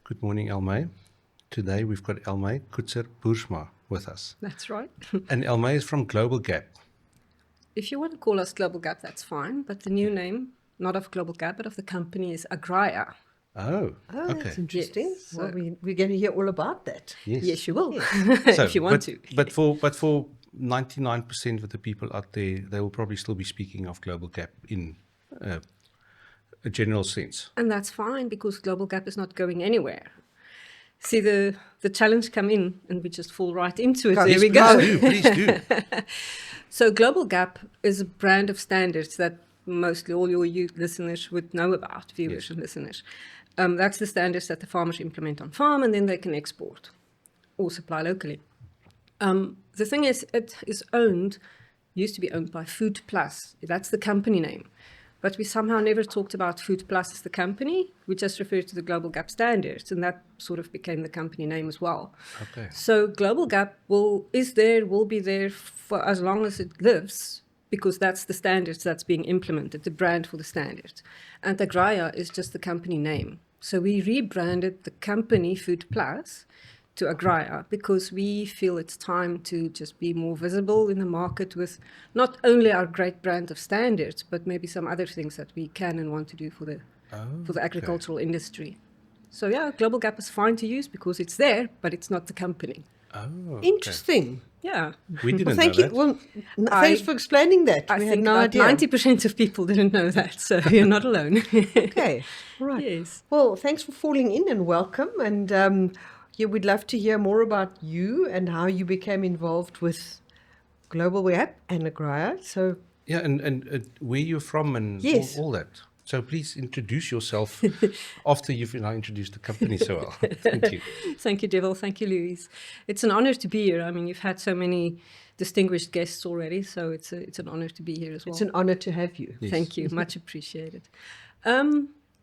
Good morning, Elmé. Today we've got Elmé Coertzer-Boersma with us. That's right. And Elmé is from GlobalG.A.P. If you want to call us GlobalG.A.P, that's fine. But the new name, not of GlobalG.A.P, but of the company, is Agriya. Oh, okay. That's interesting. Yes, Well, so- we're going to hear all about that. Yes, you will, Yes. if you want to. But for 99% of the people out there, they will probably still be speaking of GlobalG.A.P in a general sense. And that's fine because GlobalG.A.P is not going anywhere. See, the challenge come in and we just fall right into it. Go. There Yes, we go. Please do. So GlobalG.A.P is a brand of standards that mostly all your listeners would know about, viewers and listeners. That's the standards that the farmers implement on farm and then they can export or supply locally. The thing is, it is used to be owned by FoodPLUS. That's the company name. But we somehow never talked about FoodPLUS as the company. We just referred to the GlobalG.A.P standards, and that sort of became the company name as well. Okay. So GlobalG.A.P will be there for as long as it lives, because that's the standards that's being implemented, the brand for the standards. And Agriya is just the company name. So we rebranded the company FoodPLUS to Agriya because we feel it's time to just be more visible in the market with not only our great brand of standards, but maybe some other things that we can and want to do for the agricultural industry. So yeah, GlobalG.A.P is fine to use because it's there, but it's not the company. Oh, okay. Interesting. Yeah. We didn't Well, thank know you. that. Well, thanks for explaining that. I We had think no about idea. 90% of people didn't know that, so you're not alone. Okay, all right. Yes. Well, thanks for falling in and welcome. And yeah, we'd love to hear more about you and how you became involved with GlobalG.A.P and Agriya. So, Yeah, and where you're from and Yes. all that. So please introduce yourself after you've now introduced the company so well. Thank you. Thank you, Dewald. Thank you, Louise. It's an honor to be here. I mean, you've had so many distinguished guests already, so it's an honor to be here as well. it's an honor to have you. Yes. Thank you. Much appreciated.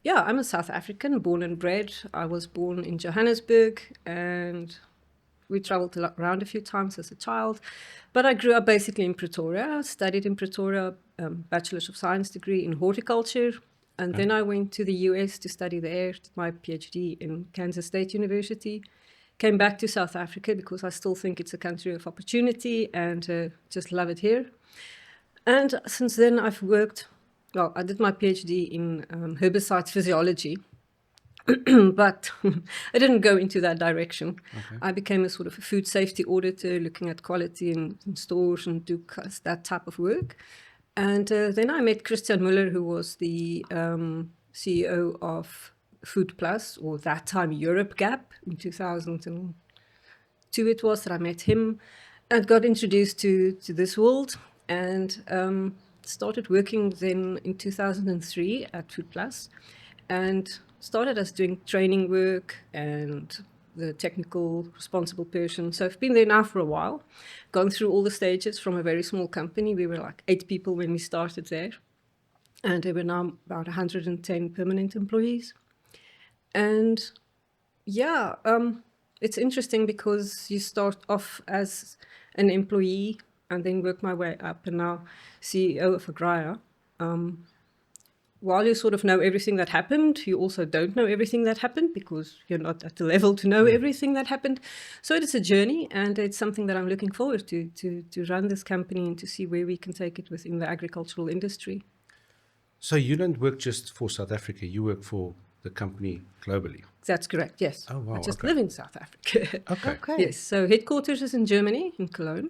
Yeah, I'm a South African, born and bred. I was born in Johannesburg, and we traveled around a few times as a child. But I grew up basically in Pretoria. I studied in Pretoria, Bachelor's of Science degree in horticulture. And then I went to the US to study there, did my PhD in Kansas State University. Came back to South Africa because I still think it's a country of opportunity and just love it here. And since then I've worked, well, I did my PhD in herbicide physiology, but I didn't go into that direction. Okay. I became a sort of a food safety auditor, looking at quality in stores and do that type of work. And then I met Kirsten, who was the CEO of FoodPLUS, or that time GlobalG.A.P, in 2002 it was that I met him and got introduced to this world and started working then in 2003 at FoodPLUS and started as doing training work and the technical responsible person. So I've been there now for a while, gone through all the stages from a very small company. We were like 8 people when we started there. And there were now about 110 permanent employees. And yeah, it's interesting because you start off as an employee and then work my way up and now CEO of Agriya. While you sort of know everything that happened, you also don't know everything that happened because you're not at the level to know everything that happened. So it is a journey, and it's something that I'm looking forward to run this company and to see where we can take it within the agricultural industry. So you don't work just for South Africa, you work for the company globally. That's correct, yes. Oh, wow, I just okay. live in South Africa. Okay. Okay. Yes, so headquarters is in Germany, in Cologne,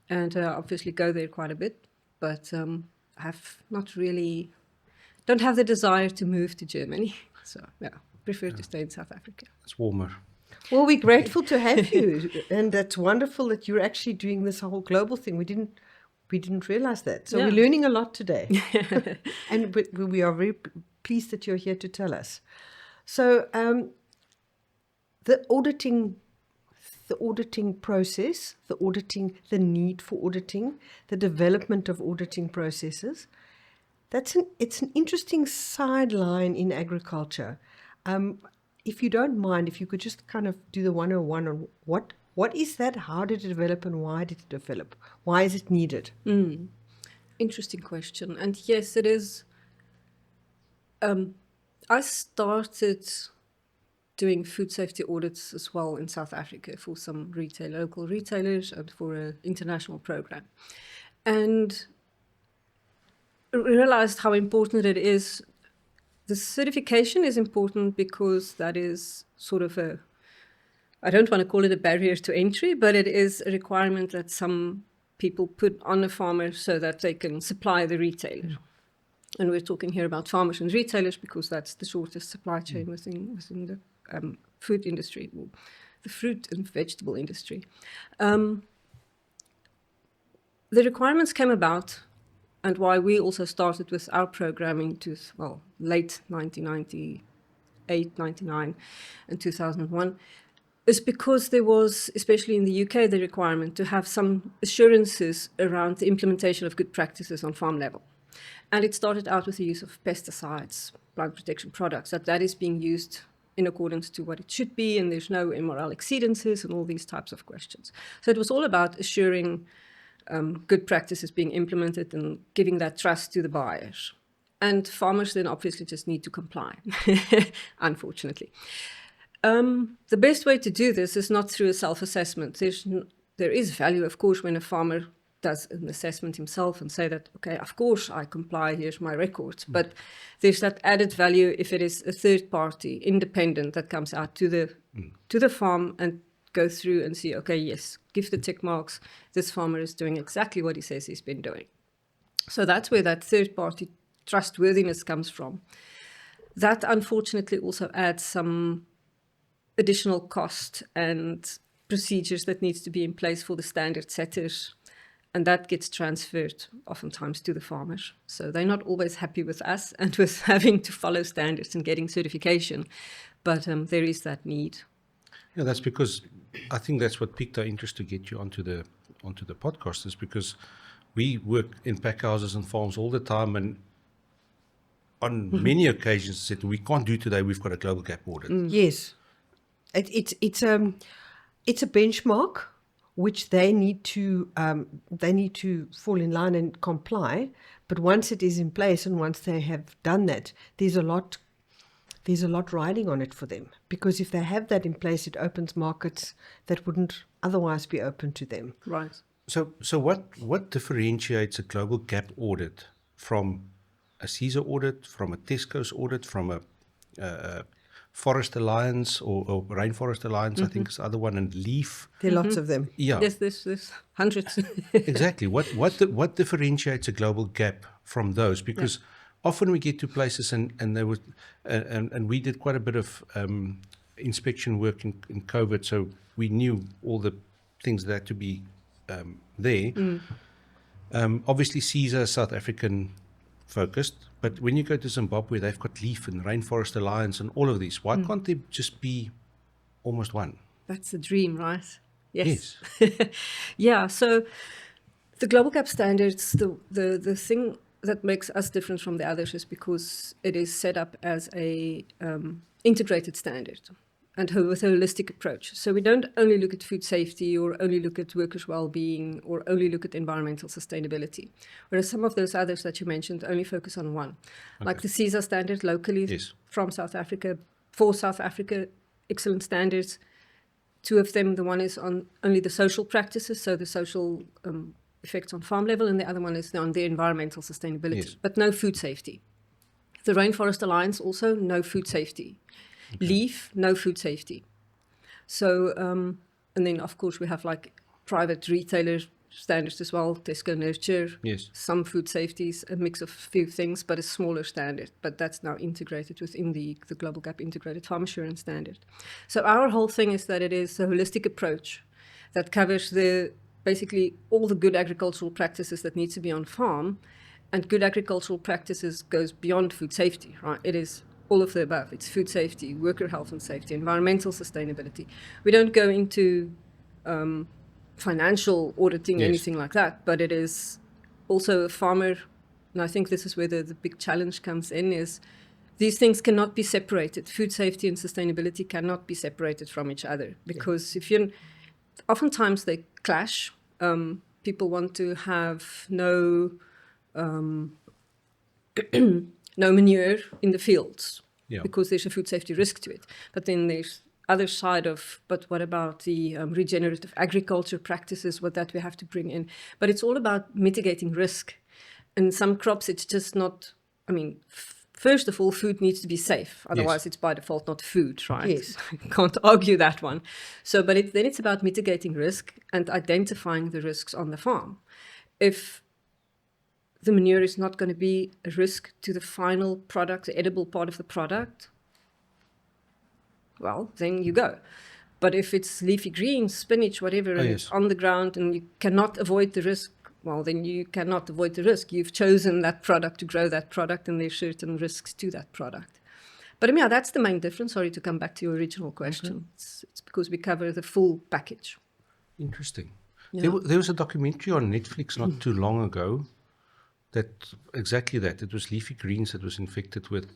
and obviously go there quite a bit, but have not really... don't have the desire to move to Germany. So, yeah, prefer to stay in South Africa. It's warmer. Well, we're grateful to have you. And that's wonderful that you're actually doing this whole global thing. We didn't realize that. So Yeah. we're learning a lot today. And we are very pleased that you're here to tell us. So the auditing process, the need for auditing, the development of auditing processes, it's an interesting sideline in agriculture. If you don't mind, if you could just kind of do the 101 on what is that, how did it develop, and why did it develop? Why is it needed? Interesting question. And yes, it is. I started doing food safety audits as well in South Africa for some local retailers and for an international program. And realized how important it is. The certification is important because that is sort of I don't want to call it a barrier to entry, but it is a requirement that some people put on a farmer so that they can supply the retailer. And we're talking here about farmers and retailers because that's the shortest supply chain within the food industry, or the fruit and vegetable industry. The requirements came about, and why we also started with our programming to late 1998, 99, and 2001, is because there was, especially in the UK, the requirement to have some assurances around the implementation of good practices on farm level. And it started out with the use of pesticides, plant protection products, that is being used in accordance to what it should be, and there's no MRL exceedances and all these types of questions. So it was all about assuring good practices being implemented and giving that trust to the buyers. And farmers then obviously just need to comply, unfortunately. The best way to do this is not through a self-assessment. There is value, of course, when a farmer does an assessment himself and say that, okay, of course I comply, here's my records. But there's that added value if it is a third party, independent, that comes out to the farm and go through and see, okay, yes, give the tick marks. This farmer is doing exactly what he says he's been doing. So that's where that third party trustworthiness comes from. That unfortunately also adds some additional cost and procedures that needs to be in place for the standard setters. And that gets transferred oftentimes to the farmers. So they're not always happy with us and with having to follow standards and getting certification. But there is that need. Yeah, that's because I think that's what piqued our interest to get you onto the podcast, is because we work in pack houses and farms all the time, and on many occasions said, we can't do today, we've got a GlobalG.A.P audit. Yes. It's a benchmark which they need to fall in line and comply. But once it is in place and once they have done that, there's a lot riding on it for them, because if they have that in place, it opens markets that wouldn't otherwise be open to them. Right. So what differentiates a GlobalG.A.P audit from a CSA audit, from a Tesco's audit, from a Forest Alliance or Rainforest Alliance, I think is the other one, and Leaf? There are lots of them. Yeah. Yes, there's hundreds. Exactly. What differentiates a GlobalG.A.P from those? Because often we get to places and there was and we did quite a bit of inspection work in COVID, so we knew all the things that had to be there. Obviously, CSA is South African focused, but when you go to Zimbabwe, they've got Leaf and Rainforest Alliance and all of these. Why can't they just be almost one? That's the dream, right? Yes. Yeah, so the GlobalG.A.P standards, the thing that makes us different from the others is because it is set up as a integrated standard and with a holistic approach. So we don't only look at food safety or only look at workers' well-being or only look at environmental sustainability, whereas some of those others that you mentioned only focus on one. Okay. Like the CSA standard locally from South Africa, for South Africa, excellent standards. Two of them, the one is on only the social practices, so the social effects on farm level, and the other one is on the environmental sustainability, but no food safety. The Rainforest Alliance also, no food safety. Okay. Leaf, no food safety. So, and then of course we have like private retailer standards as well, Tesco Nurture, some food safeties, a mix of few things, but a smaller standard. But that's now integrated within the GlobalG.A.P integrated farm assurance standard. So our whole thing is that it is a holistic approach that covers basically all the good agricultural practices that need to be on farm, and good agricultural practices goes beyond food safety, right? It is all of the above. It's food safety, worker health and safety, environmental sustainability. We don't go into financial auditing, anything like that, but it is also a farmer, and I think this is where the big challenge comes in, is these things cannot be separated. Food safety and sustainability cannot be separated from each other, because oftentimes they clash. People want to have no manure in the fields, Yeah. because there's a food safety risk to it. But then there's other side of, but what about the regenerative agriculture practices, what that we have to bring in? But it's all about mitigating risk. And some crops, it's just not, I mean, first of all, food needs to be safe. Otherwise, it's by default not food, right? Yes. Can't argue that one. So, but then it's about mitigating risk and identifying the risks on the farm. If the manure is not going to be a risk to the final product, the edible part of the product, well, then you go. But if it's leafy greens, spinach, whatever, and it's on the ground and you cannot avoid the risk, well, then you cannot avoid the risk. You've chosen that product to grow that product, and there's certain risks to that product. But yeah, that's the main difference. Sorry to come back to your original question. Okay. It's because we cover the full package. Interesting. Yeah. There was a documentary on Netflix not too long ago that exactly that. It was leafy greens that was infected with...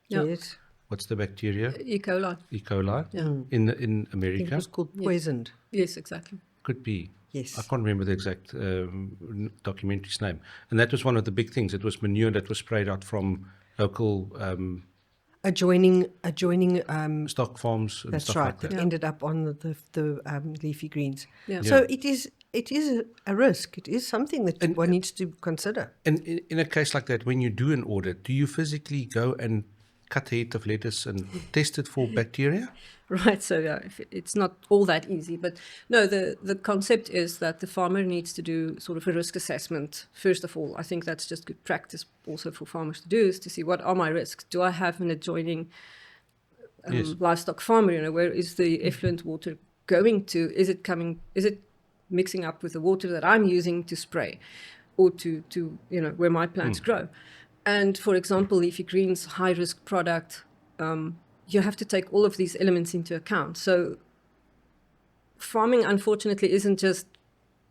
Yes. What's the bacteria? E. coli. E. coli. Yeah. In America. It was called poisoned. Yes, exactly. Could be. Yes. I can't remember the exact documentary's name. And that was one of the big things. It was manure that was sprayed out from local adjoining stock farms and that's stuff right. like that. That ended up on the leafy greens. Yeah. So it is a risk. It is something that one needs to consider. And in a case like that, when you do an audit, do you physically go and cut a head of lettuce and test it for bacteria? Right, so yeah, it's not all that easy. But no, the concept is that the farmer needs to do sort of a risk assessment. First of all, I think that's just good practice also for farmers to do, is to see what are my risks. Do I have an adjoining livestock farmer? Where is the effluent water going to? Is it mixing up with the water that I'm using to spray or to where my plants grow? And for example, leafy greens, high risk product, you have to take all of these elements into account. So farming, unfortunately, isn't just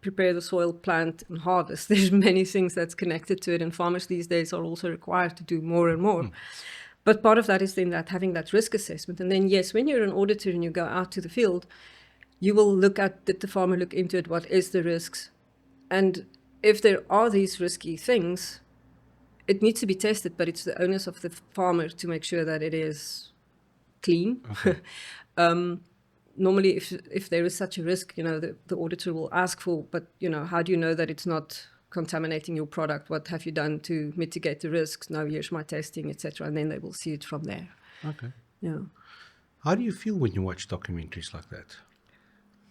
prepare the soil, plant and harvest. There's many things that's connected to it, and farmers these days are also required to do more and more. But part of that is then that having that risk assessment. And then, yes, when you're an auditor and you go out to the field, you will look at, did the farmer look into it? What is the risks? And if there are these risky things, it needs to be tested, but it's the onus of the farmer to make sure that it is clean. Okay. Normally, if there is such a risk, the auditor will ask for, but, how do you know that it's not contaminating your product? What have you done to mitigate the risks? Now, here's my testing, etc. And then they will see it from there. Okay. Yeah. How do you feel when you watch documentaries like that?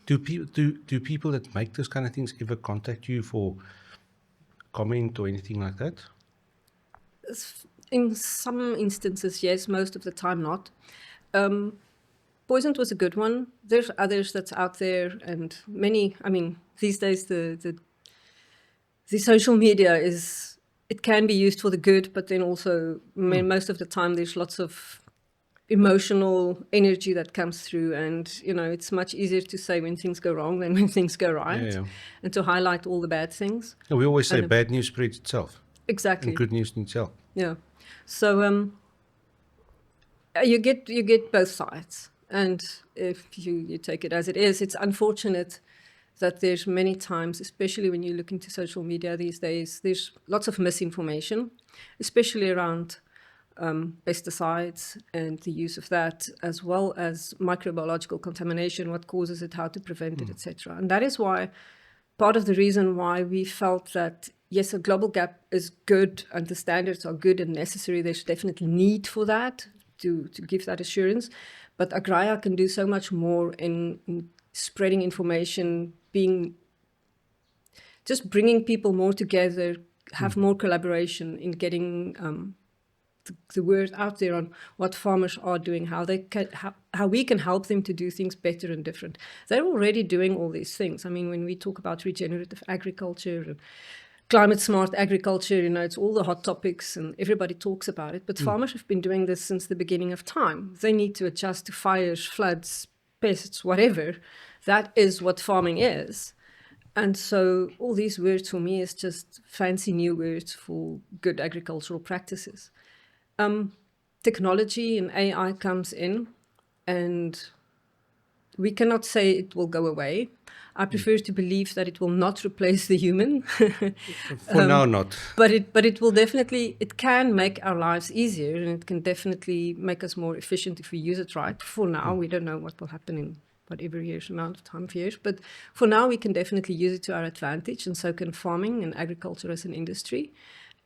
Do people that make those kind of things ever contact you for comment or anything like that? In some instances, yes. Most of the time, not. Poisoned was a good one. There's others that's out there, and many. I mean, these days the social media it can be used for the good, but then also most of the time there's lots of emotional energy that comes through, and it's much easier to say when things go wrong than when things go right, and to highlight all the bad things. Yeah, we always say bad news spreads itself. Exactly. And good news needs help. Yeah. So you get both sides, and if you take it as it is, it's unfortunate that there's many times, especially when you look into social media these days, there's lots of misinformation, especially around pesticides and the use of that, as well as microbiological contamination, what causes it, how to prevent it, etc. And that is why part of the reason why we felt that, yes, a global GA.P is good and the standards are good and necessary. There's definitely need for that to give that assurance. But Agriya can do so much more in spreading information, just bringing people more together, have more collaboration in getting the word out there on what farmers are doing, how we can help them to do things better and different. They're already doing all these things. I mean, when we talk about regenerative agriculture and climate smart agriculture, it's all the hot topics and everybody talks about it. But farmers have been doing this since the beginning of time. They need to adjust to fires, floods, pests, whatever. That is what farming is. And so all these words for me is just fancy new words for good agricultural practices. Technology and AI comes in, and we cannot say it will go away. I prefer to believe that it will not replace the human. For now, not. But it will definitely, it can make our lives easier, and it can definitely make us more efficient if we use it right. For now, we don't know what will happen in whatever years amount of time of years, but for now we can definitely use it to our advantage, and so can farming and agriculture as an industry.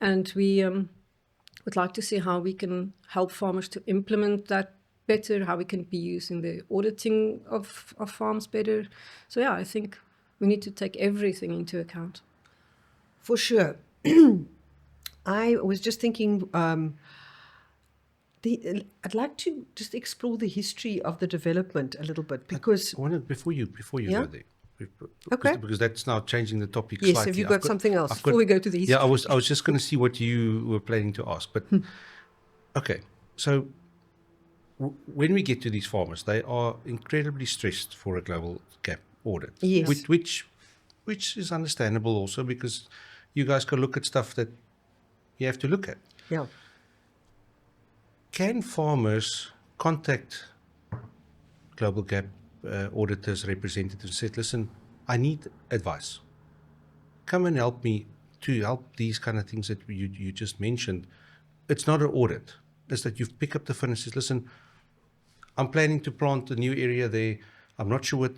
And we would like to see how we can help farmers to implement that better, how we can be using the auditing of farms better. So yeah, I think we need to take everything into account. For sure. I was just thinking, I'd like to just explore the history of the development a little bit, because I wanted, before you Yeah? go there. Okay. Because that's now changing the topic yes, slightly. have you got something else before we go to the history? Yeah, I was just going to see what you were planning to ask. But okay, so when we get to these farmers, they are incredibly stressed for a global gap audit. Yes. Which is understandable also, because you guys can look at stuff that you have to look at. Yeah. Can farmers contact Global Gap auditors, representatives, and say, listen, I need advice. Come and help me to help these kind of things that you just mentioned. It's not an audit. It's that you've picked up the phone and says, listen, I'm planning to plant a new area there. I'm not sure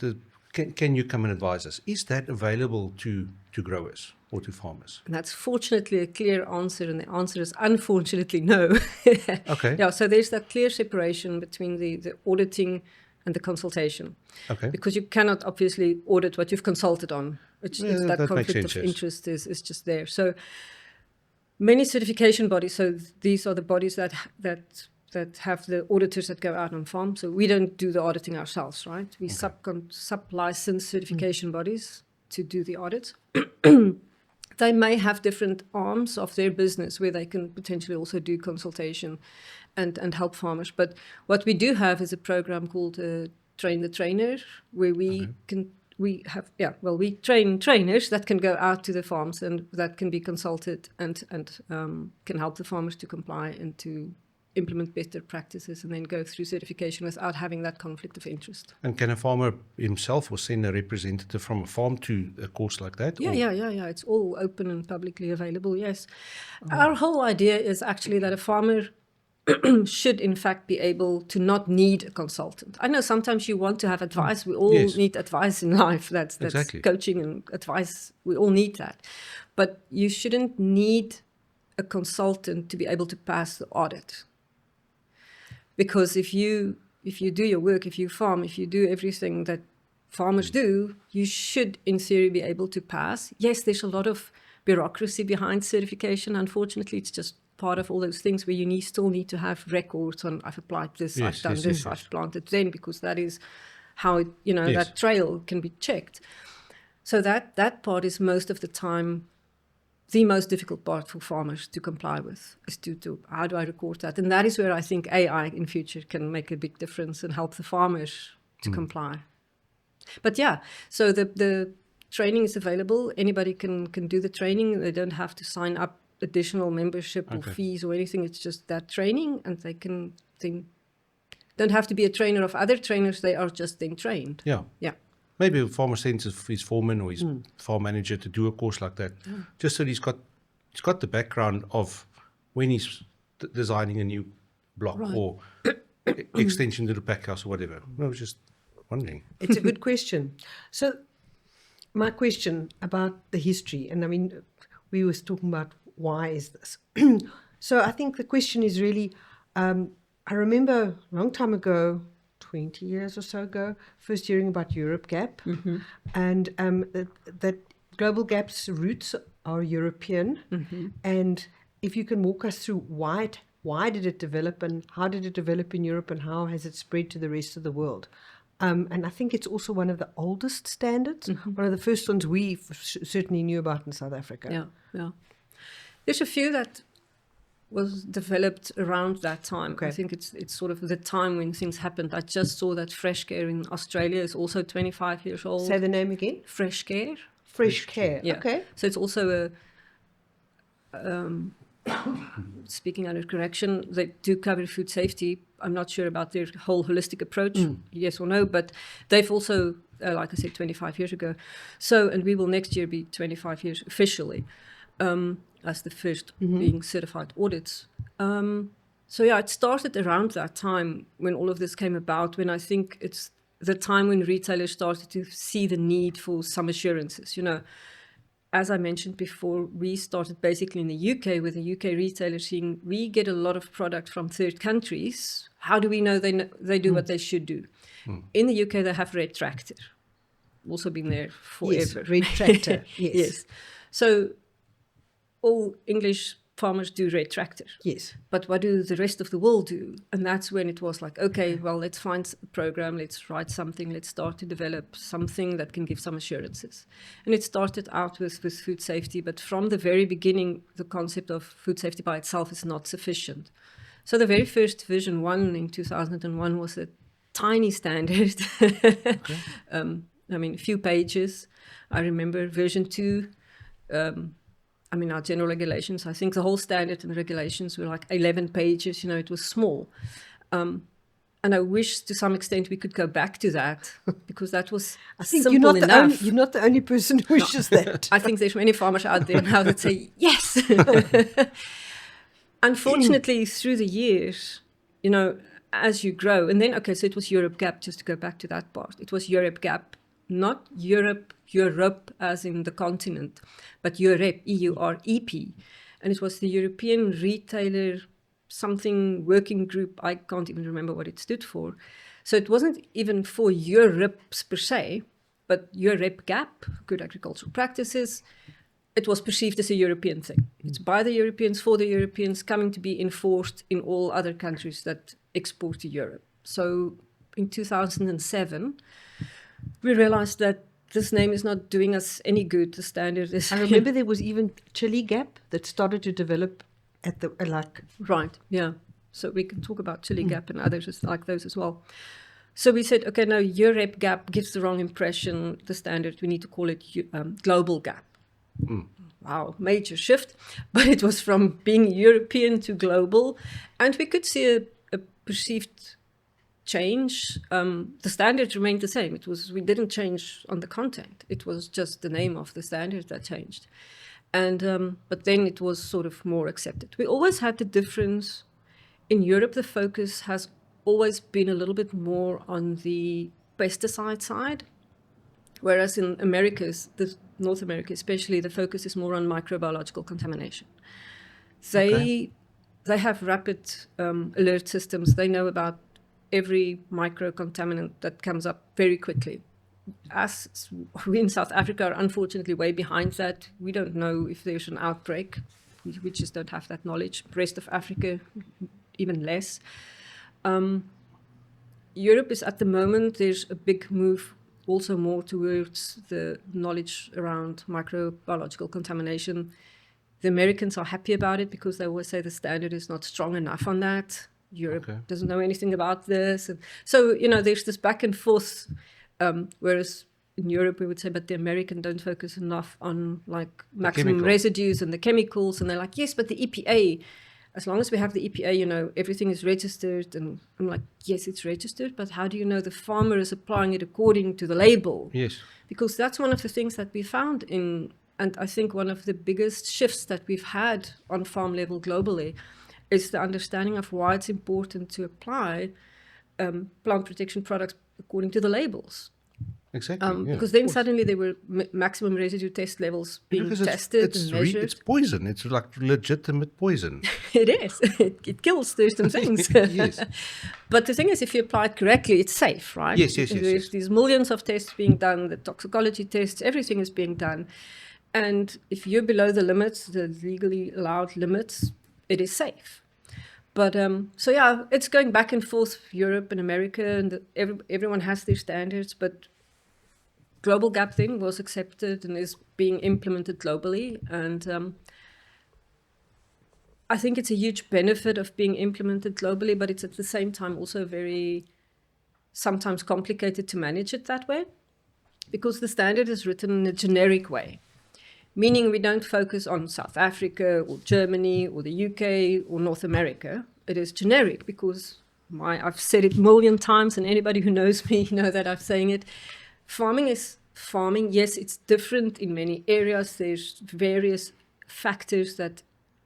can you come and advise us? Is that available to growers or to farmers? And that's fortunately a clear answer, and the answer is unfortunately no. Okay. Yeah, so there's that clear separation between the auditing and the consultation. Okay. Because you cannot obviously audit what you've consulted on. It's that makes conflict sense, of yes. interest is just there. So many certification bodies, so these are the bodies that have the auditors that go out on farm. So we don't do the auditing ourselves, right? We sub-license certification bodies to do the audit. They may have different arms of their business where they can potentially also do consultation and help farmers. But what we do have is a program called Train the Trainer, where we train trainers that can go out to the farms and that can be consulted and can help the farmers to comply and to implement better practices and then go through certification without having that conflict of interest. And can a farmer himself or send a representative from a farm to a course like that? Yeah. It's all open and publicly available, yes. Our whole idea is actually that a farmer should in fact be able to not need a consultant. I know sometimes you want to have advice. We all need advice in life. That's Exactly. Coaching and advice. We all need that. But you shouldn't need a consultant to be able to pass the audit. Because if you do your work, if you farm, if you do everything that farmers do, you should in theory be able to pass. Yes, there's a lot of bureaucracy behind certification. Unfortunately, it's just part of all those things where you still need to have records on I've applied this, I've done this, I've planted then, because that is how that trail can be checked. So that part is most of the time the most difficult part for farmers to comply with, is to how do I record that? And that is where I think AI in future can make a big difference and help the farmers to comply. But yeah, so the training is available. Anybody can do the training. They don't have to sign up additional membership or fees or anything. It's just that training, and they don't have to be a trainer of other trainers. They are just then trained. Yeah. Maybe a farmer sends his foreman or his farm manager to do a course like that, just so he's got the background of when he's designing a new block or extension to the pack house or whatever. I was just wondering. It's a good question. So my question about the history, and I mean, we was talking about why is this? So I think the question is really, I remember a long time ago, 20 years or so ago, first hearing about GlobalG.A.P. And that GlobalG.A.P's roots are European. And if you can walk us through why did it develop, and how did it develop in Europe, and how has it spread to the rest of the world? And I think it's also one of the oldest standards, one of the first ones we certainly knew about in South Africa. Yeah. There's a few that was developed around that time. Okay. I think it's sort of the time when things happened. I just saw that Fresh Care in Australia is also 25 years old. Say the name again. Fresh Care. Fresh Care. Yeah. Okay. So it's also speaking under correction, they do cover food safety. I'm not sure about their whole holistic approach, yes or no, but they've also, like I said, 25 years ago. So, and we will next year be 25 years officially as the first being certified audits. So yeah, it started around that time when all of this came about, when I think it's the time when retailers started to see the need for some assurances. You know, as I mentioned before, we started basically in the UK with the UK retailers saying, we get a lot of product from third countries. How do we know they do what they should do? In the UK, they have Red Tractor. Also been there forever. Yes, Red Tractor, yes. Yes. So all English farmers do Red Tractor. Yes. But what do the rest of the world do? And that's when it was like, okay, well, let's find a program, let's write something, let's start to develop something that can give some assurances. And it started out with food safety, but from the very beginning, the concept of food safety by itself is not sufficient. So the very first version 1 in 2001 was a tiny standard. I mean, a few pages. I remember version 2, I mean, our general regulations, I think the whole standard and regulations were like 11 pages, you know, it was small. And I wish to some extent we could go back to that, because that was I think simple enough. you're not the only person who wishes that. I think there's many farmers out there now that say, yes. Unfortunately, through the years, you know, as you grow, and then, okay, so it was Europe.A.P, just to go back to that part. It was Europe.A.P, not Europe as in the continent, but Europe, EUREP. And it was the European Retailer something working group. I can't even remember what it stood for. So it wasn't even for Europe's per se, but Europe.A.P, Good Agricultural Practices. It was perceived as a European thing. It's by the Europeans, for the Europeans, coming to be enforced in all other countries that export to Europe. So in 2007, we realized that this name is not doing us any good. The standard is... I remember there was even GlobalG.A.P that started to develop at the, like... Right, yeah. So we can talk about GlobalG.A.P and others like those as well. So we said, okay, now Europe.A.P gives the wrong impression, the standard, we need to call it GlobalG.A.P. Wow, major shift. But it was from being European to global. And we could see a perceived change. The standard remained the same. We didn't change on the content. It was just the name of the standard that changed. And but then it was sort of more accepted. We always had the difference. In Europe, the focus has always been a little bit more on the pesticide side, whereas in North America especially, the focus is more on microbiological contamination. They have rapid alert systems. They know about every microcontaminant that comes up very quickly. As we in South Africa are unfortunately way behind that. We don't know if there's an outbreak. We just don't have that knowledge. The rest of Africa, even less. Europe is at the moment, there's a big move also more towards the knowledge around microbiological contamination. The Americans are happy about it because they always say the standard is not strong enough on that. Europe doesn't know anything about this. And so, you know, there's this back and forth, whereas in Europe we would say, but the American don't focus enough on like maximum residues and the chemicals. And they're like, yes, but the EPA, as long as we have the EPA, you know, everything is registered. And I'm like, yes, it's registered, but how do you know the farmer is applying it according to the label? Yes. Because that's one of the things that we found in, and I think one of the biggest shifts that we've had on farm level globally is the understanding of why it's important to apply plant protection products according to the labels. Exactly. Because then suddenly there were maximum residue test levels being tested and measured. It's poison. It's like legitimate poison. It is. It kills certain things. Yes. But the thing is, if you apply it correctly, it's safe, right? Yes. There's these millions of tests being done, the toxicology tests, everything is being done. And if you're below the limits, the legally allowed limits, it is safe. But so yeah, it's going back and forth, Europe and America, and everyone has their standards, but GlobalG.A.P thing was accepted and is being implemented globally. And I think it's a huge benefit of being implemented globally, but it's at the same time also very sometimes complicated to manage it that way, because the standard is written in a generic way, meaning we don't focus on South Africa or Germany or the UK or North America. It is generic because I've said it a million times, and anybody who knows me know that I'm saying it. Farming is farming. Yes, it's different in many areas. There's various factors that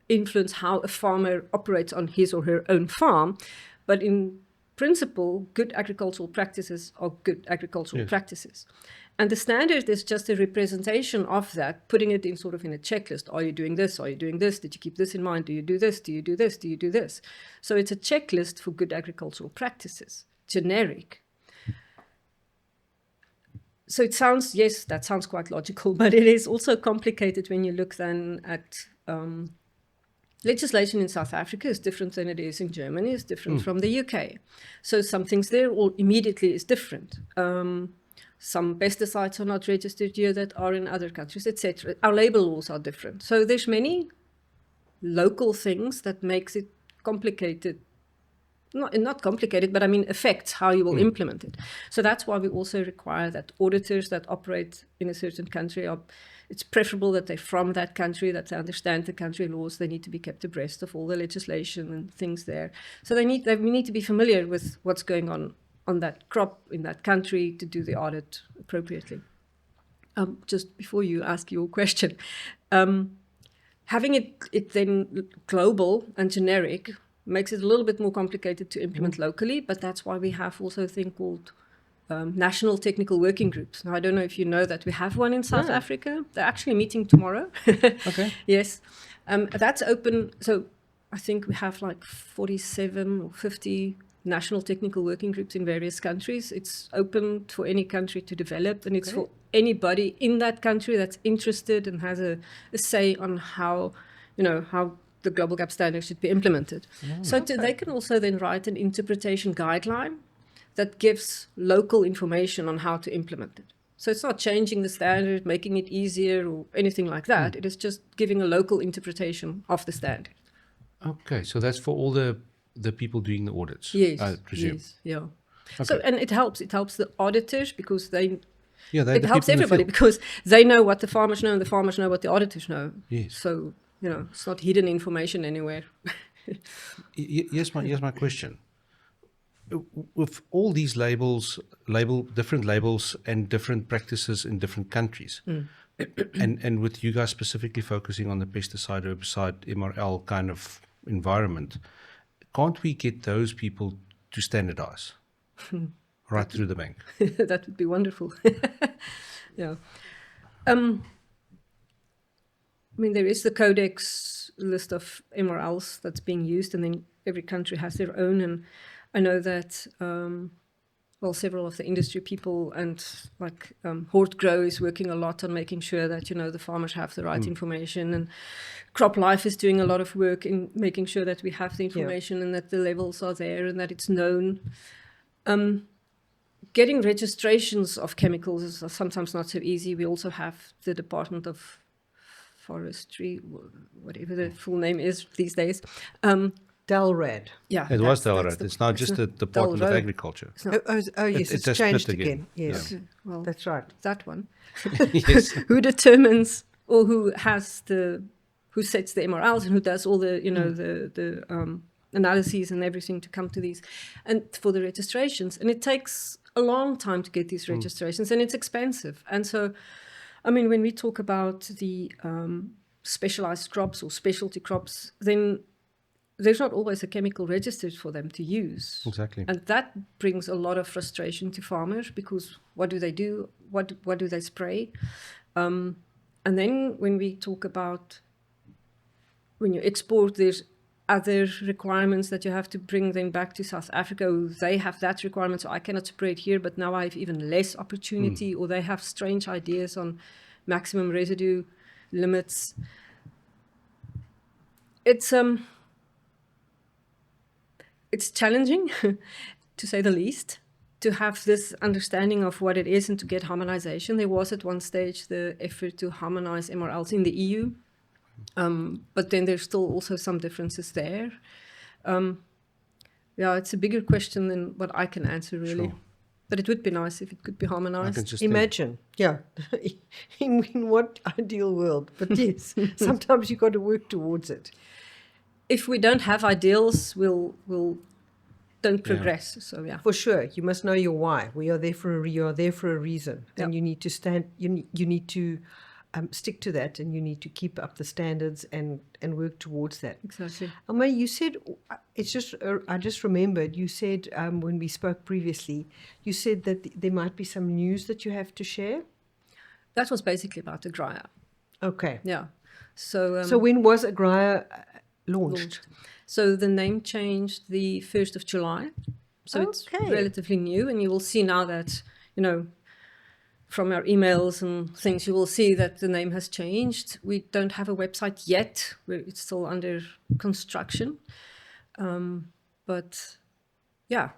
influence how a farmer operates on his or her own farm. But in principle, good agricultural practices are good agricultural practices. And the standard is just a representation of that, putting it in sort of in a checklist. Are you doing this? Are you doing this? Did you keep this in mind? Do you do this? Do you do this? Do you do this? So it's a checklist for good agricultural practices, generic. So it sounds, yes, that sounds quite logical, but it is also complicated when you look then at legislation in South Africa is different than it is in Germany, is different from the UK. So some things there all immediately is different. Some pesticides are not registered here that are in other countries, etc. Our label laws are different. So there's many local things that makes it complicated. Not complicated, but I mean affects how you will implement it. So that's why we also require that auditors that operate in a certain country it's preferable that they're from that country, that they understand the country laws. They need to be kept abreast of all the legislation and things there. So we need to be familiar with what's going on that crop in that country to do the audit appropriately. Just before you ask your question, having it then global and generic makes it a little bit more complicated to implement locally, but that's why we have also a thing called national technical working groups. Now, I don't know if you know that we have one in South Africa. They're actually meeting tomorrow. Okay. Yes. That's open. So I think we have like 47 or 50 national technical working groups in various countries. It's open for any country to develop, and it's for anybody in that country that's interested and has a say on how the Global Gap standards should be implemented. They can also then write an interpretation guideline that gives local information on how to implement it. So it's not changing the standard, making it easier or anything like that. It is just giving a local interpretation of the standard. Okay, so that's for all the people doing the audits, Yes, I presume. yes, yeah. Okay. So, and it helps the auditors because it the helps people in the everybody field. because they know what the farmers know and the farmers know what the auditors know. Yes. So, it's not hidden information anywhere. Here's my question. With all these different labels and different practices in different countries, and with you guys specifically focusing on the pesticide, herbicide, MRL kind of environment, can't we get those people to standardize right through the bank? That would be wonderful. Yeah. I mean, there is the codex list of MRLs that's being used, and then every country has their own. And I know that, several of the industry people and Hortgrow is working a lot on making sure that, the farmers have the right information. And CropLife is doing a lot of work in making sure that we have the information and that the levels are there and that it's known. Getting registrations of chemicals is sometimes not so easy. We also have the Department of Forestry, whatever the full name is these days. Delred. Yeah, It was Dewald. It's now just the Department of Delred. Agriculture. Yes, It it's has changed split again. again. Yes, Well, that's right. that one. Yes. Who determines or who sets the MRLs and who does all the the analyses and everything to come to these and for the registrations. And it takes a long time to get these registrations and it's expensive. And so, I mean, when we talk about the specialized crops or specialty crops, then there's not always a chemical registered for them to use. Exactly. And that brings a lot of frustration to farmers because what do they do? What do they spray? And then when we talk about when you export, there's other requirements that you have to bring them back to South Africa. They have that requirement, so I cannot spray it here, but now I have even less opportunity, or they have strange ideas on maximum residue limits. It's challenging, to say the least, to have this understanding of what it is and to get harmonization. There was at one stage the effort to harmonize MRLs in the EU, but then there's still also some differences there. It's a bigger question than what I can answer, really. Sure. But it would be nice if it could be I can harmonized. just think. Imagine, yeah, in what ideal world? But yes, sometimes you got to work towards it. If we don't have ideals, we'll don't progress. So yeah. For sure, you must know your why. You are there for a reason, and Yep. you need to stand. You need to stick to that, and you need to keep up the standards and work towards that. Exactly. Elmé, you said I just remembered. You said when we spoke previously, you said that there might be some news that you have to share. That was basically about Agriya. Okay. Yeah. So So when was Agriya launched? So the name changed the 1st of July. So it's Okay. relatively new, and you will see now that, from our emails and things, you will see that the name has changed. We don't have a website yet. It's still under construction. But yeah.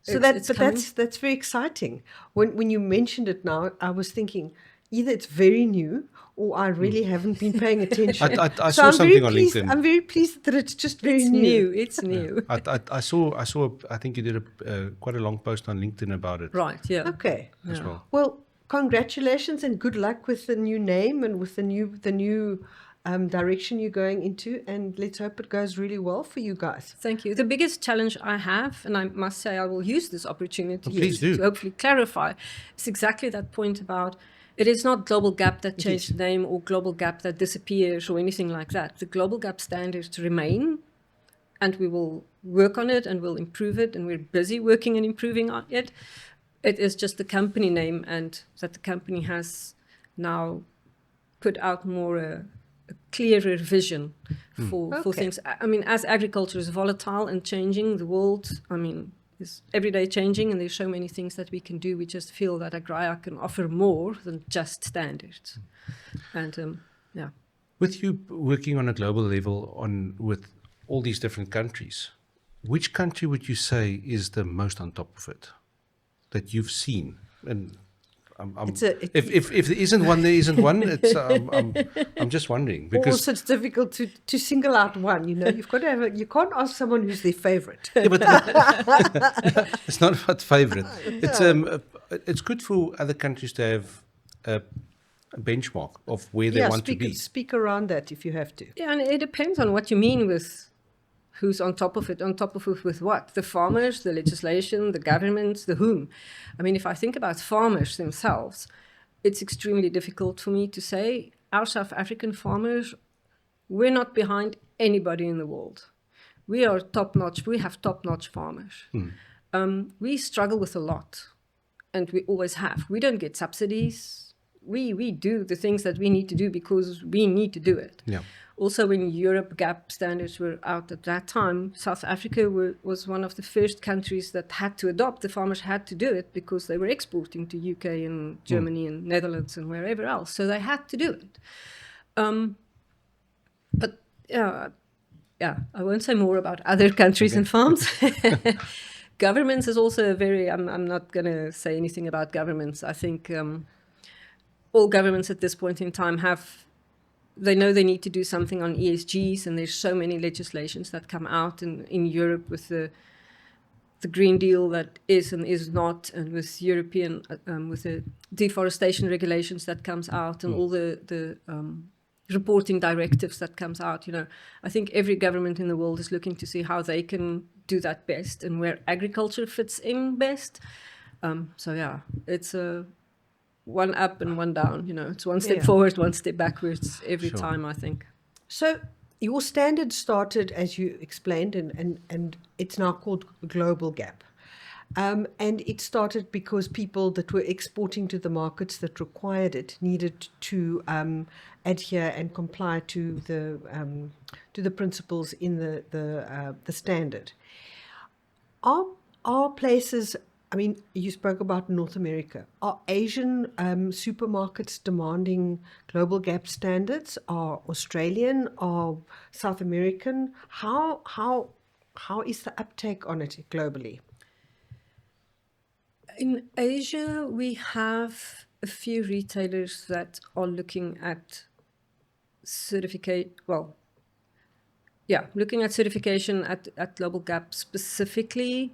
So that's very exciting. When you mentioned it now, I was thinking either it's very new or I really haven't been paying attention. I So saw I'm something very on pleased. LinkedIn. I'm very pleased that it's just very It's new. new. It's new. I saw. I think you did quite a long post on LinkedIn about it Right, yeah. Okay. as well. Well, congratulations and good luck with the new name and with the new direction you're going into. And let's hope it goes really well for you guys. Thank you. The biggest challenge I have, and I must say I will use this opportunity Please do. to hopefully clarify, is exactly that point about it is not GlobalG.A.P that changed the name or GlobalG.A.P that disappears or anything like that. The GlobalG.A.P standards remain, and we will work on it and we'll improve it, and we're busy working and improving on it. It is just the company name, and that the company has now put out more a clearer vision for things. I mean, as agriculture is volatile and changing, the world, is every day changing, and there's so many things that we can do. We just feel that Agriya can offer more than just standards. And yeah. With you working on a global level with all these different countries, which country would you say is the most on top of it that you've seen? And if there isn't one, there isn't one. It's I'm just wondering because Also, it's difficult to single out one. You've got to you can't ask someone who's their favorite. yeah, but it's not about favorite. It's good for other countries to have a benchmark of where they want to be. Speak around that if you have to. Yeah, and it depends on what you mean with who's on top of it. On top of it with what? The farmers, the legislation, the governments, the whom? I mean, if I think about farmers themselves, it's extremely difficult for me to say. Our South African farmers, we're not behind anybody in the world. We are top-notch. We have top-notch farmers. We struggle with a lot, and we always have. We don't get subsidies. We do the things that we need to do because we need to do it. Yeah. Also, when Europe-G.A.P standards were out at that time, South Africa was one of the first countries that had to adopt. The farmers had to do it because they were exporting to UK and Germany and Netherlands and wherever else. So they had to do it. But I won't say more about other countries and farms. Governments is also I'm not going to say anything about governments. I think all governments at this point in time they know they need to do something on ESGs, and there's so many legislations that come out in Europe with the Green Deal that is and is not, and with European, with the deforestation regulations that comes out, and all the reporting directives that comes out. I think every government in the world is looking to see how they can do that best and where agriculture fits in best. So yeah, it's one up and one down. It's one step forward, one step backwards every time, I think. So your standard started, as you explained, and it's now called GlobalG.A.P. And it started because people that were exporting to the markets that required it needed to adhere and comply to the principles in the standard. Are places, you spoke about North America. Are Asian supermarkets demanding GlobalG.A.P standards? Are Australian? Are South American? How is the uptake on it globally? In Asia, we have a few retailers that are looking at looking at certification at GlobalG.A.P specifically.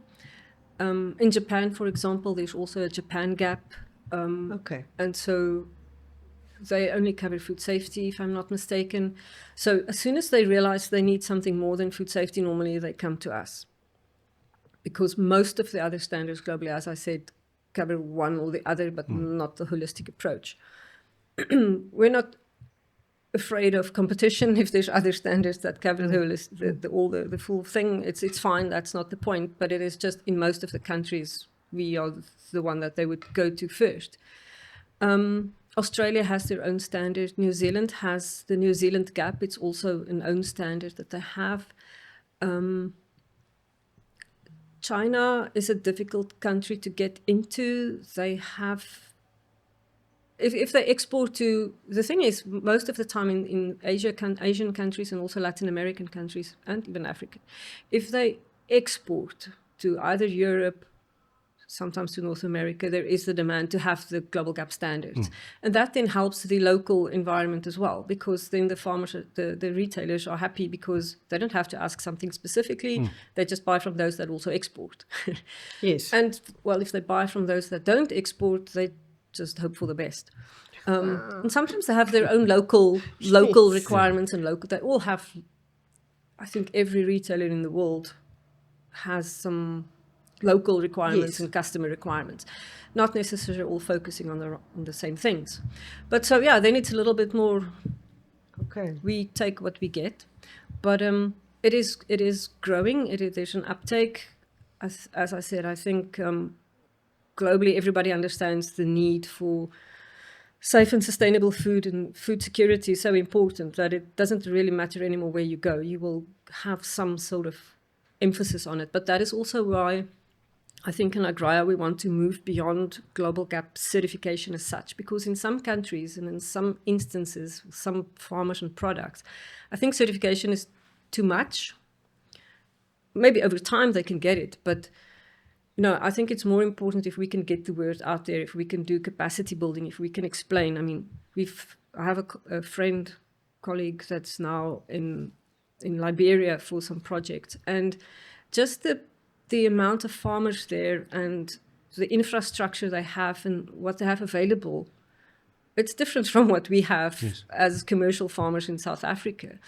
In Japan, for example, there's also a Japan GA.P. Okay. And so they only cover food safety, if I'm not mistaken. So as soon as they realize they need something more than food safety, normally they come to us. Because most of the other standards globally, as I said, cover one or the other, but not the holistic approach. We're not afraid of competition if there's other standards that cover the full thing. It's fine, that's not the point, but it is just in most of the countries, we are the one that they would go to first. Australia has their own standard. New Zealand has the New Zealand GA.P. It's also an own standard that they have. China is a difficult country to get into. They have, if they export to, the thing is, most of the time in Asian countries and also Latin American countries and even Africa, if they export to either Europe, sometimes to North America, there is the demand to have the global GA.P. standards. And that then helps the local environment as well, because then the farmers, the retailers are happy because they don't have to ask something specifically. They just buy from those that also export. Yes. And, well, if they buy from those that don't export, they just hope for the best. And sometimes they have their own local requirements and they all have, I think every retailer in the world has some local requirements and customer requirements, not necessarily all focusing on the same things. But so, yeah, then it's a little bit more, Okay. we take what we get. But it is growing. There's an uptake. As I said, I think globally everybody understands the need for safe and sustainable food, and food security is so important that it doesn't really matter anymore where you go. You will have some sort of emphasis on it. But that is also why I think in Agriya we want to move beyond global GA.P. certification as such, because in some countries and in some instances, some farmers and products, I think certification is too much. Maybe over time they can get it, but I think it's more important if we can get the word out there, if we can do capacity building, if we can explain. I mean, I have a friend, colleague that's now in Liberia for some projects, and just the amount of farmers there and the infrastructure they have and what they have available, it's different from what we have as commercial farmers in South Africa.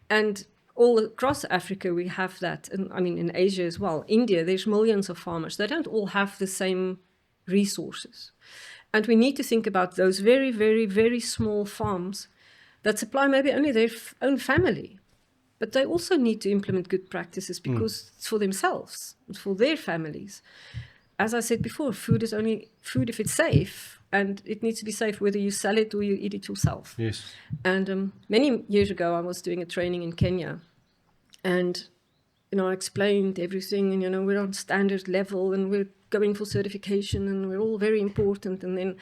And all across Africa, we have that. And I mean, in Asia as well. India, there's millions of farmers. They don't all have the same resources. And we need to think about those very, very, very small farms that supply maybe only their own family. But they also need to implement good practices because it's for themselves, it's for their families. As I said before, food is only food if it's safe, and it needs to be safe whether you sell it or you eat it yourself. Yes. And many years ago, I was doing a training in Kenya, and I explained everything, and we're on standard level, and we're going for certification, and we're all very important. And then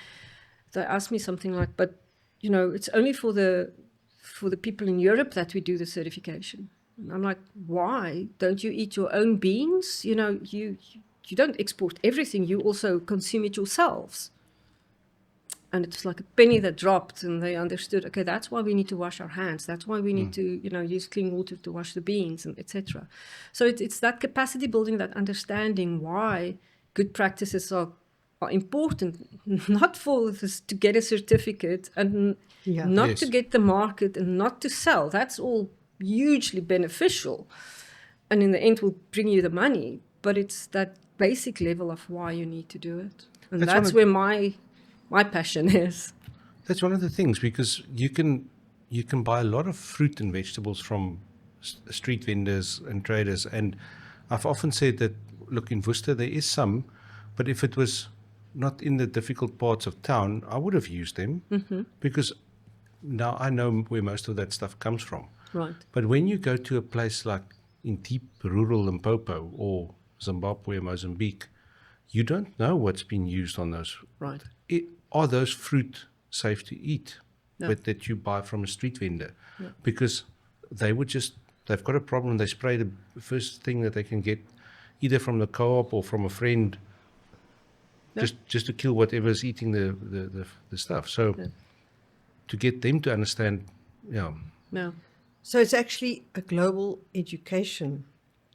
they asked me something like, "But it's only for the people in Europe that we do the certification." And I'm like, why? Don't you eat your own beans? You don't export everything. You also consume it yourselves. And it's like a penny that dropped, and they understood, okay, that's why we need to wash our hands. That's why we need to, use clean water to wash the beans, and etc. So it's that capacity building, that understanding why good practices are important, not for this to get a certificate and not to get the market and not to sell. That's all hugely beneficial, and in the end will bring you the money. But it's that basic level of why you need to do it, and that's where my passion is. That's one of the things, because you can buy a lot of fruit and vegetables from street vendors and traders. And I've often said that, look, in Worcester there is some, but if it was not in the difficult parts of town, I would have used them, because now I know where most of that stuff comes from. Right. But when you go to a place like in deep rural Limpopo or Zimbabwe or Mozambique, you don't know what's been used on those. Right. Are those fruit safe to eat, No. but that you buy from a street vendor? No. Because they've got a problem, they spray the first thing that they can get, either from the co-op or from a friend, just to kill whatever's eating the stuff. So to get them to understand, No. So it's actually a global education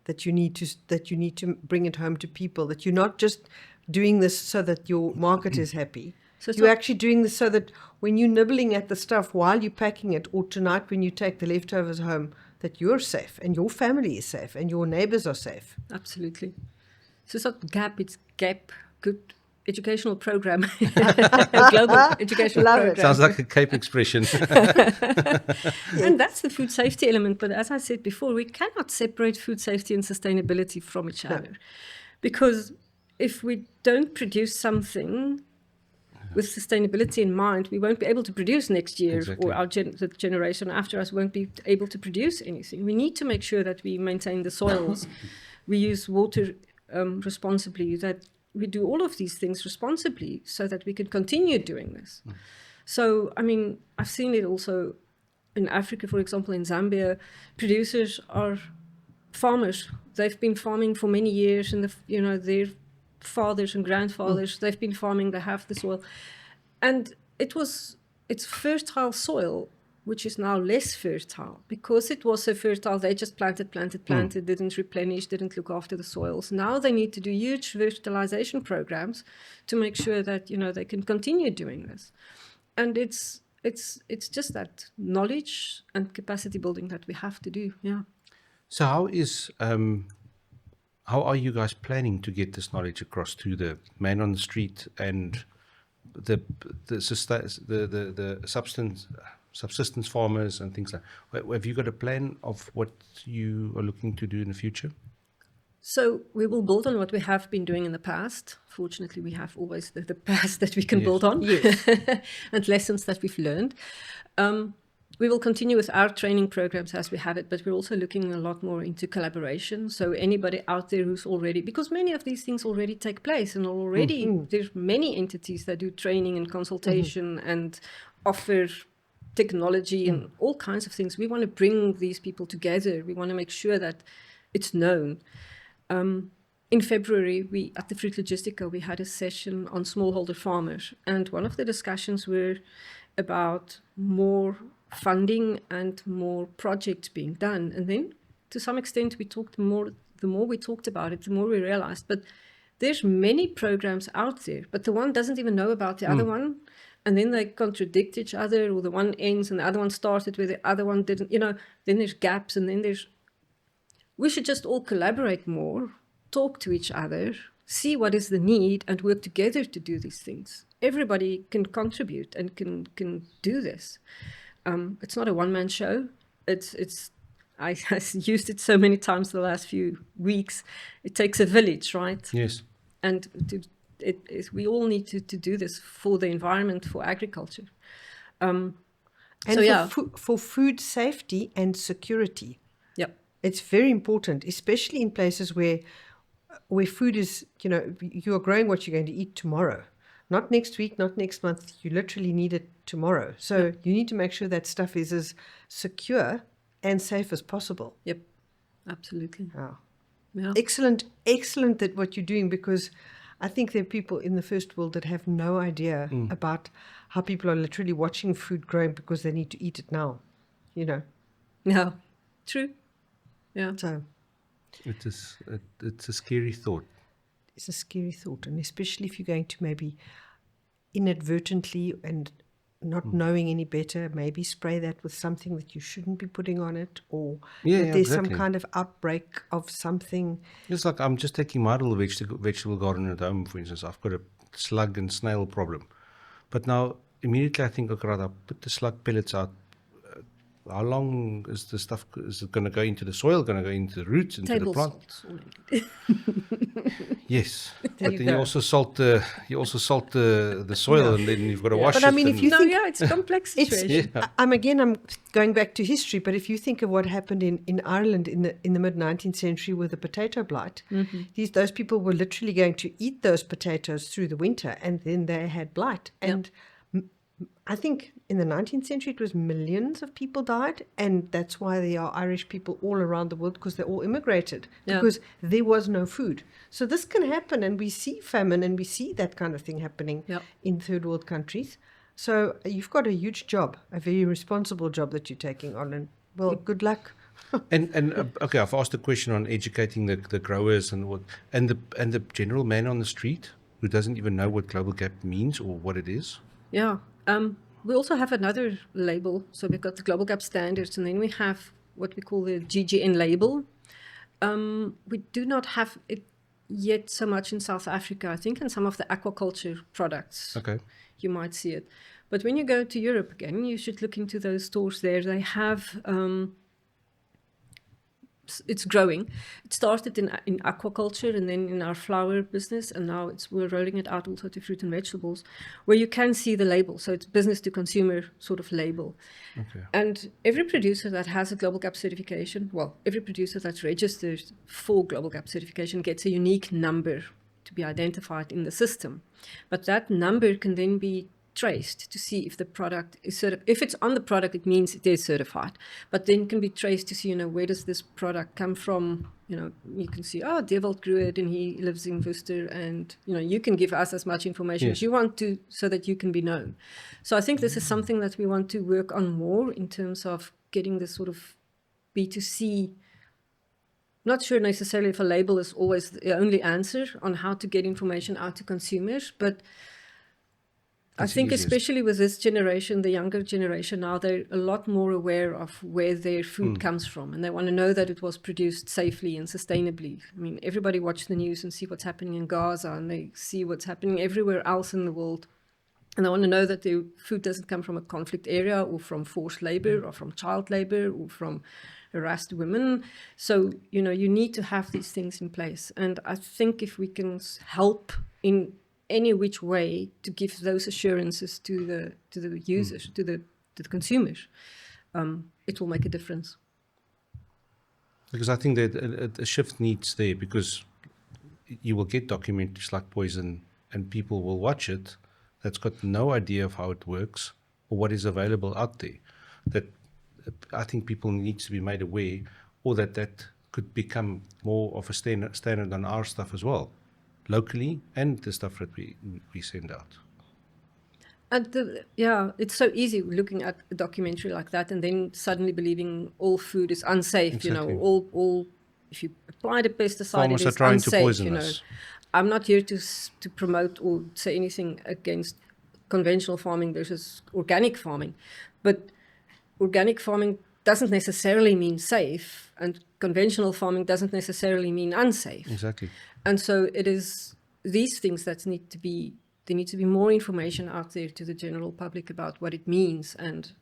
that you need to bring it home to people, that you're not just doing this so that your market is happy. So it's You're not- actually doing this so that when you're nibbling at the stuff while you're packing it, or tonight when you take the leftovers home, that you're safe and your family is safe and your neighbors are safe. Absolutely. So it's not GAP, it's GAP, Good Educational Program. Global Educational Love it. Program. Sounds like a Cape expression. And that's the food safety element. But as I said before, we cannot separate food safety and sustainability from each other. Because if we don't produce something with sustainability in mind, we won't be able to produce next year, Exactly. or the generation after us won't be able to produce anything. We need to make sure that we maintain the soils, we use water responsibly, that we do all of these things responsibly so that we can continue doing this. So, I mean, I've seen it also in Africa, for example, in Zambia. Producers are farmers. They've been farming for many years, and their fathers and grandfathers, they've been farming, they have the soil. And it's fertile soil, which is now less fertile. Because it was so fertile, they just planted, didn't replenish, didn't look after the soils. Now they need to do huge fertilization programs to make sure that, they can continue doing this. And it's just that knowledge and capacity building that we have to do, yeah. So how are you guys planning to get this knowledge across to the man on the street and the subsistence farmers and things like that? Have you got a plan of what you are looking to do in the future? So we will build on what we have been doing in the past. Fortunately, we have always the past that we can Yes. build on, Yes. and lessons that we've learned. We will continue with our training programs as we have it, but we're also looking a lot more into collaboration. So anybody out there who's already, because many of these things already take place, and already there's many entities that do training and consultation and offer technology and all kinds of things. We want to bring these people together. We want to make sure that it's known. In February, at the Fruit Logistica, we had a session on smallholder farmers, and one of the discussions were about more funding and more projects being done. And then, to some extent, the more we talked about it, the more we realized, but there's many programs out there, but the one doesn't even know about the other one, and then they contradict each other, or the one ends and the other one started where the other one didn't, then there's gaps, and then we should just all collaborate more, talk to each other, see what is the need, and work together to do these things. Everybody can contribute and can do this. It's not a one-man show. I used it so many times the last few weeks. It takes a village, right? Yes. And we all need to do this for the environment, for agriculture. And So, yeah. for food safety and security. Yep. It's very important, especially in places where food is, you are growing what you're going to eat tomorrow. Not next week, not next month. You literally need it tomorrow. So you need to make sure that stuff is as secure and safe as possible. Yep. Absolutely. Wow. Yeah. Excellent that what you're doing, because I think there are people in the first world that have no idea about how people are literally watching food growing because they need to eat it now, Yeah. True. Yeah. So It's a scary thought. it's a scary thought, and especially if you're going to maybe inadvertently and not knowing any better, maybe spray that with something that you shouldn't be putting on it, or that there's some kind of outbreak of something. It's like I'm just taking my little vegetable garden at home, for instance. I've got a slug and snail problem. But now, immediately I think, okay, right, I'll put the slug pellets out. How long is the stuff, is it going to go into the soil, going to go into the roots, into Table the plant? salt. all in. Yes. There But you then go. you also salt the soil, and then you've got to wash But it. I mean, if you No, think yeah, it's a complex it's, situation. I'm going back to history, but if you think of what happened in Ireland in the mid 19th century with the potato blight, those people were literally going to eat those potatoes through the winter, and then they had blight. And I think in the 19th century it was millions of people died, and that's why there are Irish people all around the world, because they all immigrated because there was no food. So this can happen, and we see famine and we see that kind of thing happening in third world countries. So you've got a huge job, a very responsible job that you're taking on, and well, good luck And okay, I've asked a question on educating the growers and the general man on the street who doesn't even know what Global Gap means or what it is. Yeah. We also have another label. So we've got the Global Gap standards, and then we have what we call the GGN label. We do not have it yet so much in South Africa. I think in some of the aquaculture products, Okay. you might see it. But when you go to Europe again, you should look into those stores there. They have... it's growing. It started in aquaculture and then in our flower business, and now we're rolling it out also to fruit and vegetables, where you can see the label. So it's business to consumer sort of label. Okay. And every producer that has a Global Gap certification, well, every producer that's registered for Global Gap certification gets a unique number to be identified in the system. But that number can then be traced to see if the product is certified. If it's on the product, it means it is certified. But then can be traced to see, where does this product come from? You can see, Dewald grew it and he lives in Worcester, and you can give us as much information as you want to, so that you can be known. So I think this is something that we want to work on more in terms of getting this sort of B2C. Not sure necessarily if a label is always the only answer on how to get information out to consumers, but I think especially with this generation, the younger generation now, they're a lot more aware of where their food comes from, and they want to know that it was produced safely and sustainably. I mean, everybody watch the news and see what's happening in Gaza, and they see what's happening everywhere else in the world. And they want to know that their food doesn't come from a conflict area or from forced labor or from child labor or from harassed women. So, you need to have these things in place. And I think if we can help in any which way to give those assurances to the users, to the consumers, it will make a difference. Because I think that a shift needs there, because you will get documentaries like Poison and people will watch it that's got no idea of how it works or what is available out there. That I think people need to be made aware, or that could become more of a standard on our stuff as well, locally, and the stuff that we send out. And it's so easy looking at a documentary like that and then suddenly believing all food is unsafe. Exactly. All if you apply the pesticide, Farmers it is are trying unsafe. to poison us. I'm not here to promote or say anything against conventional farming versus organic farming, but organic farming doesn't necessarily mean safe, and conventional farming doesn't necessarily mean unsafe. Exactly. And so it is these things that need to be, there needs to be more information out there to the general public about what it means. And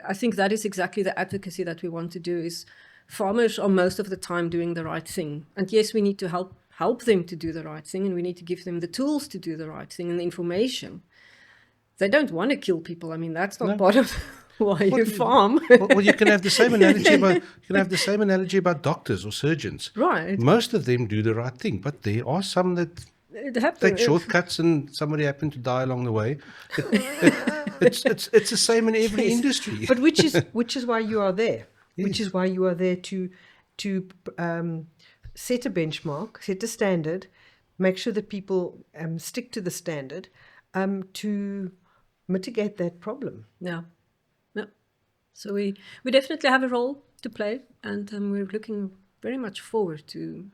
I think that is exactly the advocacy that we want to do, is farmers are most of the time doing the right thing. And yes, we need to help them to do the right thing, and we need to give them the tools to do the right thing and the information. They don't want to kill people. I mean, that's not part of why you farm. Well, you can have the same analogy about doctors or surgeons. Right. Most of them do the right thing, but there are some that take shortcuts, and somebody happened to die along the way. It's the same in every industry. But which is why you are there. Yes. Which is why you are there to set a benchmark, set a standard, make sure that people stick to the standard, to mitigate that problem. Yeah. So we definitely have a role to play, and we're looking very much forward to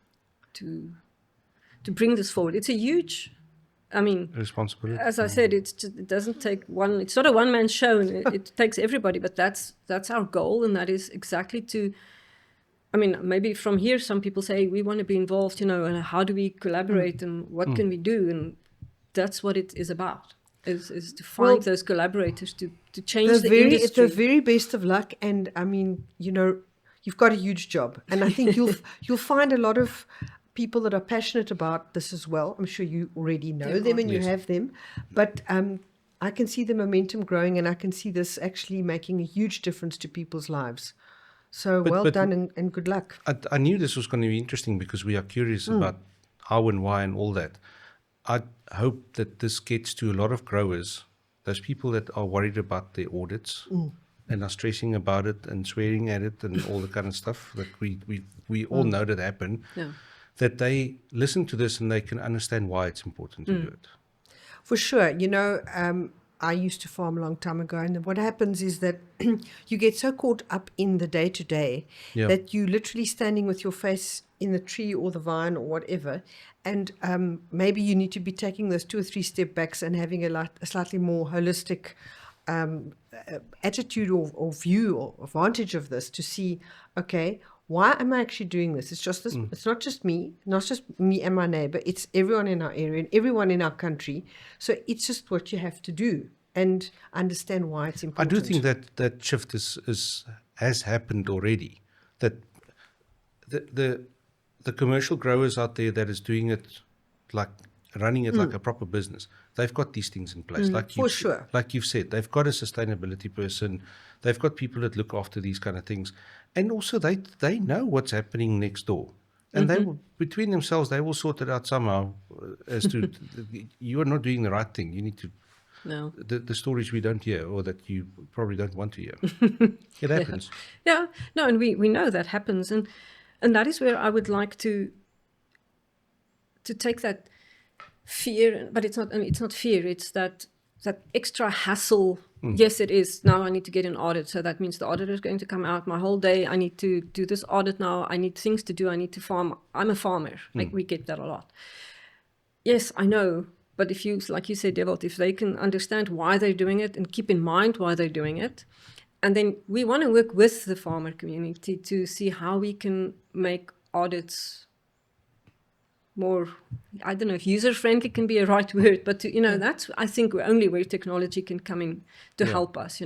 bring this forward. It's a huge, responsibility. As I said, it doesn't take one. It's not a one-man show. It takes everybody, but that's our goal, and that is exactly to. I mean, maybe from here, some people say we want to be involved, and how do we collaborate and what can we do, and that's what it is about. Is to find those collaborators to change the industry. It's the very best of luck, and I mean, you've got a huge job, and I think you'll find a lot of people that are passionate about this as well. I'm sure you already know them and you have them, but I can see the momentum growing, and I can see this actually making a huge difference to people's lives. So well done and good luck. I knew this was going to be interesting because we are curious about how and why and all that. I hope that this gets to a lot of growers, those people that are worried about their audits and are stressing about it and swearing at it and all the kind of stuff that we all know that happen, that they listen to this and they can understand why it's important to do it. For sure. I used to farm a long time ago, and what happens is that you get so caught up in the day-to-day Yeah. that you literally standing with your face in the tree or the vine or whatever, and maybe you need to be taking those 2 or 3 step backs and having a slightly more holistic attitude or view or vantage of this to see, okay, why am I actually doing this? It's just this. It's not just me and my neighbor. It's everyone in our area and everyone in our country. So it's just what you have to do and understand why it's I important. do think that shift has happened already. That the commercial growers out there that is doing it like running it like a proper business, they've got these things in place. For sure. Like you've said, they've got a sustainability person. They've got people that look after these kind of things, and also they know what's happening next door, and they will, between themselves, they will sort it out somehow. As to you are not doing the right thing. You need to. No. The stories we don't hear, or that you probably don't want to hear. It happens. Yeah. No, and we know that happens, and that is where I would like to take that fear, but it's not fear. It's that extra hassle. Yes, it is. Now I need to get an audit, so that means the auditor is going to come out. My whole day, I need to do this audit now. I need things to do. I need to farm. I'm a farmer. Like we get that a lot. Yes, I know. But if you, like you said, Dewald, if they can understand why they're doing it and keep in mind why they're doing it, and then we want to work with the farmer community to see how we can make audits more, I don't know if user-friendly can be a right word, but that's, I think, only where technology can come in to help us.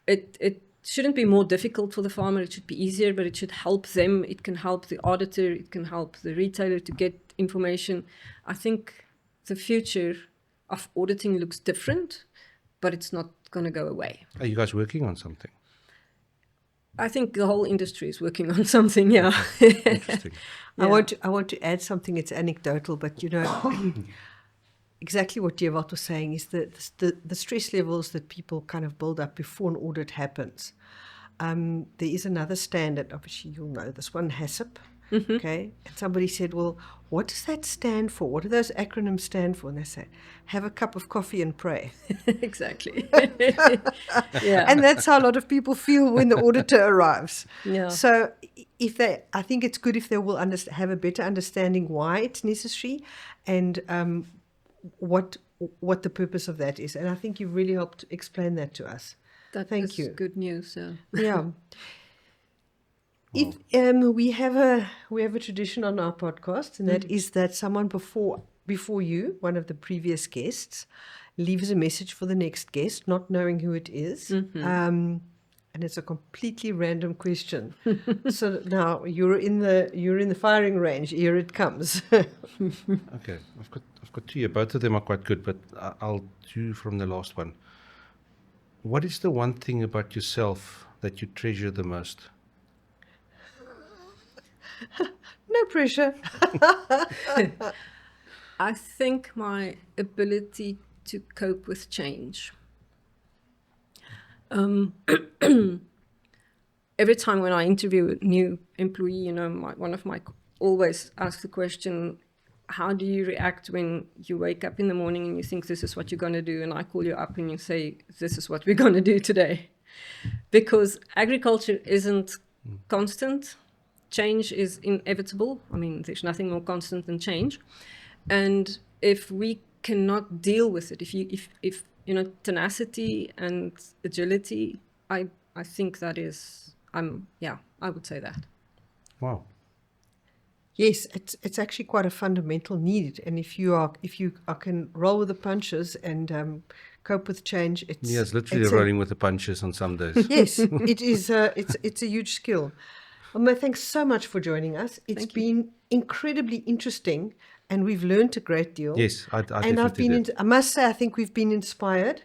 It shouldn't be more difficult for the farmer. It should be easier, but it should help them. It can help the auditor. It can help the retailer to get information. I think the future of auditing looks different, but it's not going to go away. Are you guys working on something? I think the whole industry is working on something, yeah. Interesting. I want to add something. It's anecdotal, but exactly what Dewald was saying is that the stress levels that people kind of build up before an audit happens. There is another standard, obviously you'll know this one, HACCP. Okay, and somebody said, well, what does that stand for? What do those acronyms stand for? And they say, have a cup of coffee and pray. Exactly. Yeah. And that's how a lot of people feel when the auditor arrives. Yeah. So I think it's good if they will have a better understanding why it's necessary and what the purpose of that is. And I think you really helped explain that to us. Thank you. Good news. Yeah. If we have a tradition on our podcast, and that is that someone before you, one of the previous guests, leaves a message for the next guest, not knowing who it is, and it's a completely random question. So now you're in the firing range. Here it comes. Okay, I've got 2 here. Both of them are quite good, but I'll do from the last one. What is the one thing about yourself that you treasure the most? No pressure. I think my ability to cope with change. Every time when I interview a new employee, one of my always ask the question, how do you react when you wake up in the morning and you think this is what you're going to do, and I call you up and you say, this is what we're going to do today? Because agriculture isn't constant. Change is inevitable. I mean, there's nothing more constant than change. And if we cannot deal with it, if tenacity and agility, I think that is, I would say that. Wow. Yes, it's actually quite a fundamental need, and if you can roll with the punches and cope with change, it's literally rolling with the punches on some days. Yes, it is. It's a huge skill. Elmé, thanks so much for joining us. It's been incredibly interesting, and we've learned a great deal. Yes, I definitely did. I must say, I think we've been inspired,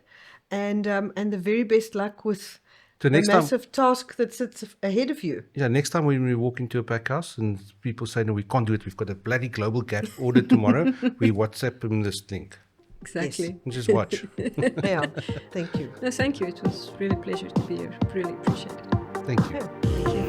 and the very best luck with the massive task that sits ahead of you. Yeah, next time when we walk into a pack house and people say, no, we can't do it, we've got a bloody GlobalG.A.P audit tomorrow, we WhatsApp them this link. Exactly. Yes. And just watch. Yeah, thank you. No, thank you. It was really a pleasure to be here. Really appreciate it. Thank you. Thank you.